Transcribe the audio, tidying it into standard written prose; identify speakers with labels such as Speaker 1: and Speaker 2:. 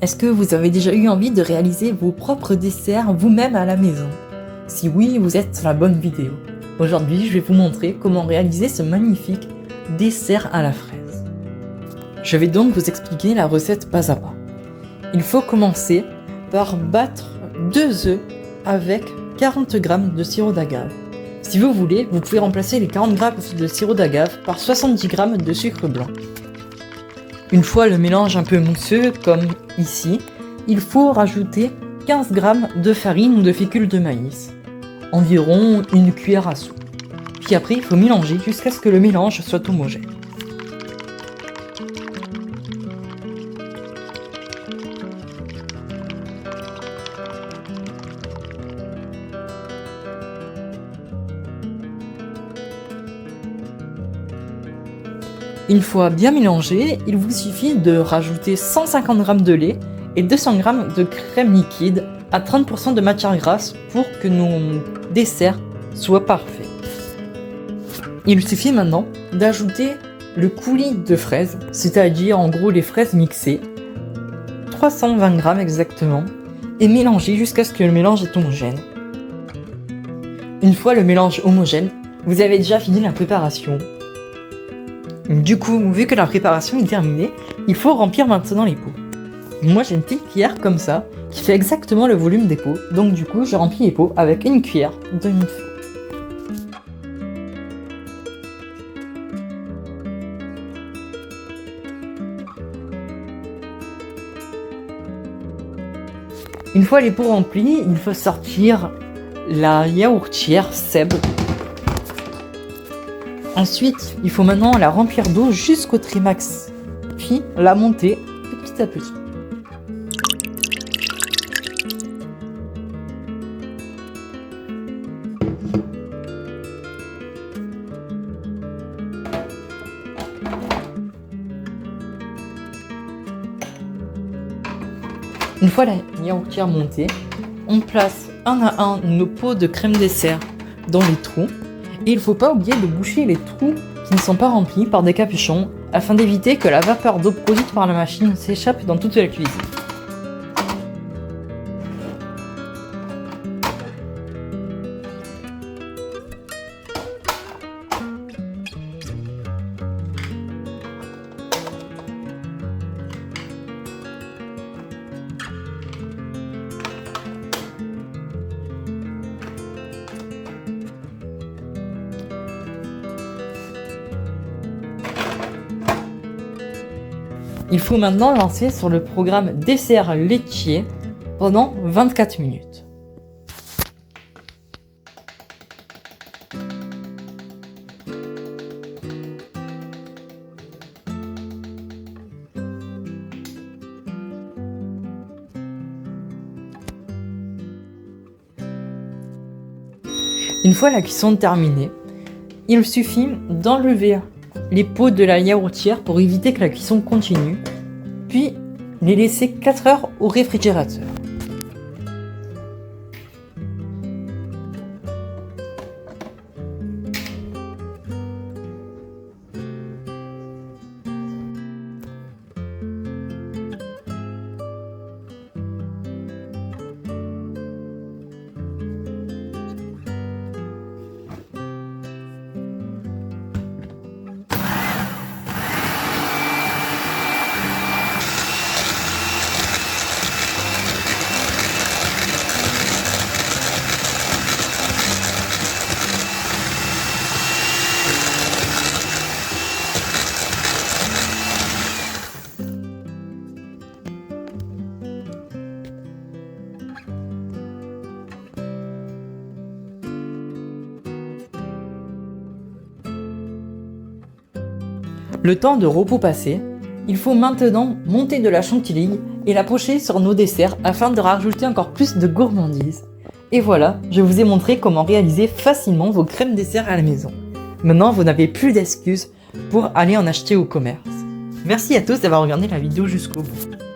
Speaker 1: Est-ce que vous avez déjà eu envie de réaliser vos propres desserts vous-même à la maison? Si oui, vous êtes sur la bonne vidéo. Aujourd'hui, je vais vous montrer comment réaliser ce magnifique dessert à la fraise. Je vais donc vous expliquer la recette pas à pas. Il faut commencer par battre 2 œufs avec 40 g de sirop d'agave. Si vous voulez, vous pouvez remplacer les 40 g de sirop d'agave par 70 g de sucre blanc. Une fois le mélange un peu mousseux, comme ici, il faut rajouter 15 g de farine ou de fécule de maïs, environ une cuillère à soupe. Puis après, il faut mélanger jusqu'à ce que le mélange soit homogène. Une fois bien mélangé, il vous suffit de rajouter 150 g de lait et 200 g de crème liquide à 30% de matière grasse pour que nos desserts soient parfaits. Il suffit maintenant d'ajouter le coulis de fraises, c'est-à-dire en gros les fraises mixées, 320 g exactement, et mélanger jusqu'à ce que le mélange est homogène. Une fois le mélange homogène, vous avez déjà fini la préparation. Du coup, vu que la préparation est terminée, il faut remplir maintenant les pots. Moi j'ai une petite cuillère comme ça, qui fait exactement le volume des pots, donc du coup je remplis les pots avec une cuillère de mi-feu. Une fois les pots remplis, il faut sortir la yaourtière Seb. Ensuite, il faut maintenant la remplir d'eau jusqu'au trimax, puis la monter petit à petit. Une fois la yaourtière montée, on place un à un nos pots de crème dessert dans les trous. Et il ne faut pas oublier de boucher les trous qui ne sont pas remplis par des capuchons afin d'éviter que la vapeur d'eau produite par la machine s'échappe dans toute la cuisine. Il faut maintenant lancer sur le programme dessert laitier pendant 24 minutes. Une fois la cuisson terminée, il suffit d'enlever les pots de la yaourtière pour éviter que la cuisson continue, puis les laisser 4 heures au réfrigérateur. Le temps de repos passé, il faut maintenant monter de la chantilly et la pocher sur nos desserts afin de rajouter encore plus de gourmandise. Et voilà, je vous ai montré comment réaliser facilement vos crèmes desserts à la maison. Maintenant, vous n'avez plus d'excuses pour aller en acheter au commerce. Merci à tous d'avoir regardé la vidéo jusqu'au bout.